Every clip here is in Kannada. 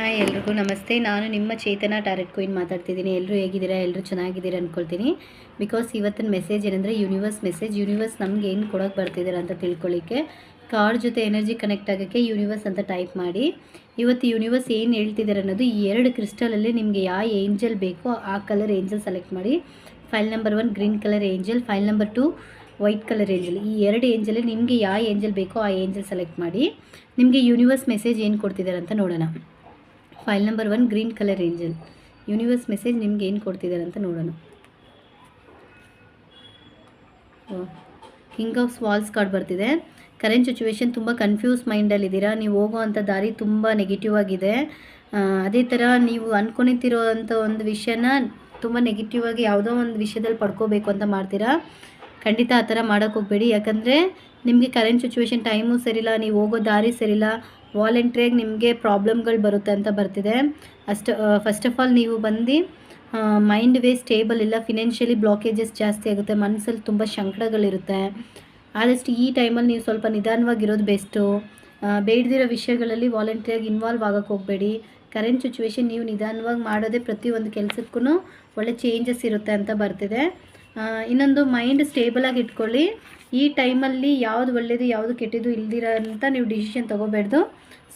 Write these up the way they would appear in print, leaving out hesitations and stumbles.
ಹಾಯ್ ಎಲ್ರಿಗೂ ನಮಸ್ತೆ. ನಾನು ನಿಮ್ಮ ಚೇತನ ಟಾರೆಟ್ ಕ್ವೀನ್ ಮಾತಾಡ್ತಿದ್ದೀನಿ. ಎಲ್ಲರೂ ಹೇಗಿದ್ದೀರಾ? ಎಲ್ಲರೂ ಚೆನ್ನಾಗಿದ್ದೀರಾ ಅಂದ್ಕೊಳ್ತೀನಿ. ಬಿಕಾಸ್ ಇವತ್ತಿನ ಮೆಸೇಜ್ ಏನಂದರೆ ಯೂನಿವರ್ಸ್ ಮೆಸೇಜ್. ಯೂನಿವರ್ಸ್ ನಮ್ಗೆ ಏನು ಕೊಡೋಕ್ಕೆ ಬರ್ತಿದ್ದಾರೆ ಅಂತ ತಿಳ್ಕೊಳ್ಳಿಕ್ಕೆ ಕಾರ್ಡ್ ಜೊತೆ ಎನರ್ಜಿ ಕನೆಕ್ಟ್ ಆಗೋಕ್ಕೆ ಯೂನಿವರ್ಸ್ ಅಂತ ಟೈಪ್ ಮಾಡಿ. ಇವತ್ತು ಯೂನಿವರ್ಸ್ ಏನು ಹೇಳ್ತಿದ್ದಾರೆ ಅನ್ನೋದು ಈ 2 ಕ್ರಿಸ್ಟಲಲ್ಲಿ ನಿಮಗೆ ಯಾವ ಏಂಜಲ್ ಬೇಕೋ ಆ ಕಲರ್ ಏಂಜಲ್ ಸೆಲೆಕ್ಟ್ ಮಾಡಿ. File number 1 green colour angel, file number 2 white colour angel. ಈ 2 ಏಂಜಲಲ್ಲಿ ನಿಮಗೆ ಯಾವ ಏಂಜಲ್ ಬೇಕೋ ಆ ಏಂಜಲ್ ಸೆಲೆಕ್ಟ್ ಮಾಡಿ. ನಿಮಗೆ ಯೂನಿವರ್ಸ್ ಮೆಸೇಜ್ ಏನು ಕೊಡ್ತಿದ್ದಾರೆ ಅಂತ ನೋಡೋಣ. File number 1 green colour angel, universe message ನಿಮ್ಗೆ ಏನು ಕೊಡ್ತಿದ್ದಾರೆ ಅಂತ ನೋಡೋಣ. ಕಿಂಗ್ ಆಫ್ ಸ್ವಾಲ್ಸ್ ಕಾರ್ಡ್ ಬರ್ತಿದೆ. ಕರೆಂಟ್ ಸಿಚುವೇಶನ್ ತುಂಬ ಕನ್ಫ್ಯೂಸ್ ಮೈಂಡಲ್ಲಿದ್ದೀರಾ. ನೀವು ಹೋಗೋವಂಥ ದಾರಿ ತುಂಬ ನೆಗೆಟಿವ್ ಆಗಿದೆ. ಅದೇ ಥರ ನೀವು ಅಂದ್ಕೊಂಡಿರೋ ಅಂಥ ಒಂದು ವಿಷಯನ ತುಂಬ ನೆಗೆಟಿವ್ ಆಗಿ ಯಾವುದೋ ಒಂದು ವಿಷಯದಲ್ಲಿ ಪಡ್ಕೋಬೇಕು ಅಂತ ಮಾಡ್ತೀರಾ. ಖಂಡಿತ ಆ ಥರ ಮಾಡೋಕ್ಕೆ ಹೋಗಬೇಡಿ. ಯಾಕಂದರೆ ನಿಮಗೆ ಕರೆಂಟ್ ಸಿಚುವೇಶನ್ ಟೈಮು ಸರಿಯಿಲ್ಲ, ನೀವು ಹೋಗೋ ದಾರಿ ಸರಿಯಿಲ್ಲ, ವಾಲಂಟ್ರಿಯಾಗಿ ನಿಮಗೆ ಪ್ರಾಬ್ಲಮ್ಗಳು ಬರುತ್ತೆ ಅಂತ ಬರ್ತಿದೆ. ಫಸ್ಟ್ ಆಫ್ ಆಲ್ ನೀವು ಬಂದು ಮೈಂಡ್ ವೇ ಸ್ಟೇಬಲ್ ಇಲ್ಲ, ಫಿನಾನ್ಷಿಯಲಿ ಬ್ಲಾಕೇಜಸ್ ಜಾಸ್ತಿ ಆಗುತ್ತೆ, ಮನಸ್ಸಲ್ಲಿ ತುಂಬ ಸಂಕಟಗಳಿರುತ್ತೆ. ಆದಷ್ಟು ಈ ಟೈಮಲ್ಲಿ ನೀವು ಸ್ವಲ್ಪ ನಿಧಾನವಾಗಿರೋದು ಬೆಸ್ಟು. ಬೇಡದಿರೋ ವಿಷಯಗಳಲ್ಲಿ ವಾಲಂಟ್ರಿಯಾಗಿ ಇನ್ವಾಲ್ವ್ ಆಗೋಕ್ಕೆ ಹೋಗಬೇಡಿ. ಕರೆಂಟ್ ಸಿಚುವೇಶನ್ ನೀವು ನಿಧಾನವಾಗಿ ಮಾಡೋದೇ ಪ್ರತಿಯೊಂದು ಕೆಲಸಕ್ಕೂ ಒಳ್ಳೆ ಚೇಂಜಸ್ ಇರುತ್ತೆ ಅಂತ ಬರ್ತಿದೆ. ಇನ್ನೊಂದು ಮೈಂಡ್ ಸ್ಟೇಬಲಾಗಿ ಇಟ್ಕೊಳ್ಳಿ. ಈ ಟೈಮಲ್ಲಿ ಯಾವುದು ಒಳ್ಳೆಯದು ಯಾವುದು ಕೆಟ್ಟದ್ದು ಇಲ್ದಿರ ಅಂತ ನೀವು ಡಿಸಿಷನ್ ತೊಗೋಬೇಡ್ದು.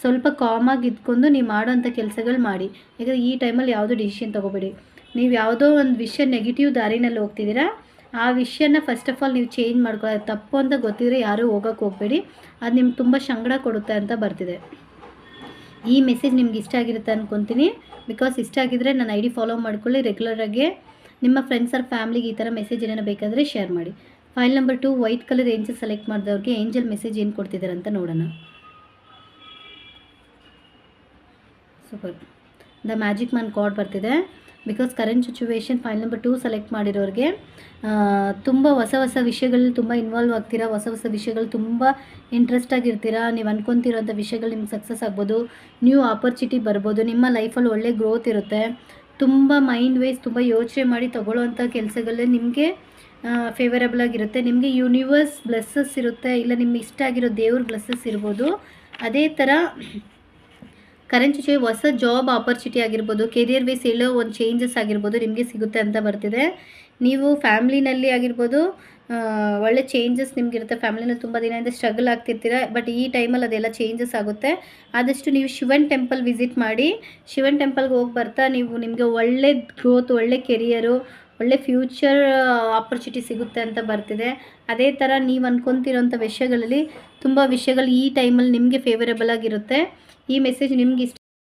ಸ್ವಲ್ಪ ಕಾಮಾಗಿ ಇದ್ಕೊಂಡು ನೀವು ಮಾಡೋಂಥ ಕೆಲಸಗಳು ಮಾಡಿ. ಯಾಕಂದರೆ ಈ ಟೈಮಲ್ಲಿ ಯಾವುದೂ ಡಿಸಿಷನ್ ತೊಗೋಬೇಡಿ. ನೀವು ಯಾವುದೋ ಒಂದು ವಿಷಯ ನೆಗೆಟಿವ್ ದಾರಿನಲ್ಲಿ ಹೋಗ್ತಿದ್ದೀರಾ, ಆ ವಿಷಯನ ಫಸ್ಟ್ ಆಫ್ ಆಲ್ ನೀವು ಚೇಂಜ್ ಮಾಡ್ಕೊಳ್ಳೋದು ತಪ್ಪು ಅಂತ ಗೊತ್ತಿದ್ರೆ ಯಾರೂ ಹೋಗೋಕ್ಕೆ ಹೋಗಬೇಡಿ. ಅದು ನಿಮ್ಗೆ ತುಂಬ ಸಂಕಟ ಕೊಡುತ್ತೆ ಅಂತ ಬರ್ತಿದೆ. ಈ ಮೆಸೇಜ್ ನಿಮ್ಗೆ ಇಷ್ಟ ಆಗಿರುತ್ತೆ ಅಂದ್ಕೊತೀನಿ. ಬಿಕಾಸ್ ಇಷ್ಟ ಆಗಿದ್ದರೆ ನನ್ನ ಐ ಡಿ ಫಾಲೋ ಮಾಡ್ಕೊಳ್ಳಿ. ರೆಗ್ಯುಲರಾಗಿ ನಿಮ್ಮ ಫ್ರೆಂಡ್ಸ್ ಆರ್ ಫ್ಯಾಮ್ಲಿಗೆ ಈ ಥರ ಮೆಸೇಜ್ ಏನಾರು ಬೇಕಾದರೆ ಶೇರ್ ಮಾಡಿ. File number 2 white colour angel select ಮಾಡಿದವ್ರಿಗೆ ಏಂಜಲ್ ಮೆಸೇಜ್ ಏನು ಕೊಡ್ತಿದ್ದಾರೆ ಅಂತ ನೋಡೋಣ. Super. The magic man card ಬರ್ತಿದೆ. Because current situation file number 2 select ಮಾಡಿರೋರಿಗೆ ತುಂಬ ಹೊಸ ವಿಷಯಗಳಲ್ಲಿ ತುಂಬ ಇನ್ವಾಲ್ವ್ ಆಗ್ತೀರಾ. ಹೊಸ ವಿಷಯಗಳು ತುಂಬ ಇಂಟ್ರೆಸ್ಟ್ ಆಗಿರ್ತೀರಾ. ನೀವು ಅಂದ್ಕೊತಿರೋಂಥ ವಿಷಯಗಳು ನಿಮ್ಗೆ ಸಕ್ಸಸ್ ಆಗ್ಬೋದು. ನ್ಯೂ ಆಪರ್ಚುನಿಟಿ ಬರ್ಬೋದು. ನಿಮ್ಮ ಲೈಫಲ್ಲಿ ಒಳ್ಳೆ ಗ್ರೋತ್ ಇರುತ್ತೆ. ತುಂಬ ಮೈಂಡ್ ವೈಸ್ ತುಂಬ ಯೋಚನೆ ಮಾಡಿ ತೊಗೊಳ್ಳೋವಂಥ ಕೆಲಸಗಳೇ ನಿಮಗೆ ಫೇವರಬಲ್ ಆಗಿರುತ್ತೆ. ನಿಮಗೆ ಯೂನಿವರ್ಸ್ ಬ್ಲೆಸ್ಸಸ್ ಇರುತ್ತೆ, ಇಲ್ಲ ನಿಮ್ಗೆ ಇಷ್ಟ ಆಗಿರೋ ದೇವ್ರ ಬ್ಲೆಸ್ಸಸ್ ಇರ್ಬೋದು. ಅದೇ ಥರ ಕರೆಂಟ್ ಸಿಚುವೇಶನ್ ಹೊಸ ಜಾಬ್ ಆಪರ್ಚುನಿಟಿ ಆಗಿರ್ಬೋದು, ಕೆರಿಯರ್ ಬೇಸ್ ಎಲ್ಲೋ ಒಂದು ಚೇಂಜಸ್ ಆಗಿರ್ಬೋದು ನಿಮಗೆ ಸಿಗುತ್ತೆ ಅಂತ ಬರ್ತಿದೆ. ನೀವು ಫ್ಯಾಮ್ಲಿನಲ್ಲಿ ಆಗಿರ್ಬೋದು ಒಳ್ಳೆ ಚೇಂಜಸ್ ನಿಮಗಿರುತ್ತೆ. ಫ್ಯಾಮ್ಲಿನಲ್ಲಿ ತುಂಬ ದಿನದಿಂದ ಸ್ಟ್ರಗಲ್ ಆಗ್ತಿರ್ತೀರ, ಬಟ್ ಈ ಟೈಮಲ್ಲಿ ಅದೆಲ್ಲ ಚೇಂಜಸ್ ಆಗುತ್ತೆ. ಆದಷ್ಟು ನೀವು ಶಿವನ್ ಟೆಂಪಲ್ ವಿಸಿಟ್ ಮಾಡಿ. ಶಿವನ್ ಟೆಂಪಲ್ಗೆ ಹೋಗಿ ಬರ್ತಾ ನಿಮಗೆ ಒಳ್ಳೆ ಗ್ರೋತ್, ಒಳ್ಳೆ ಕೆರಿಯರು, ಒಳ್ಳೆ ಫ್ಯೂಚರ್ ಆಪರ್ಚುನಿಟಿ ಸಿಗುತ್ತೆ ಅಂತ ಬರ್ತಿದೆ. ಅದೇ ಥರ ನೀವು ಅಂದ್ಕೊತಿರೋಂಥ ವಿಷಯಗಳಲ್ಲಿ ತುಂಬ ವಿಷಯಗಳು ಈ ಟೈಮಲ್ಲಿ ನಿಮಗೆ ಫೇವರೇಬಲ್ ಆಗಿರುತ್ತೆ. ಈ ಮೆಸೇಜ್ ನಿಮ್ಗೆ ಇಷ್ಟ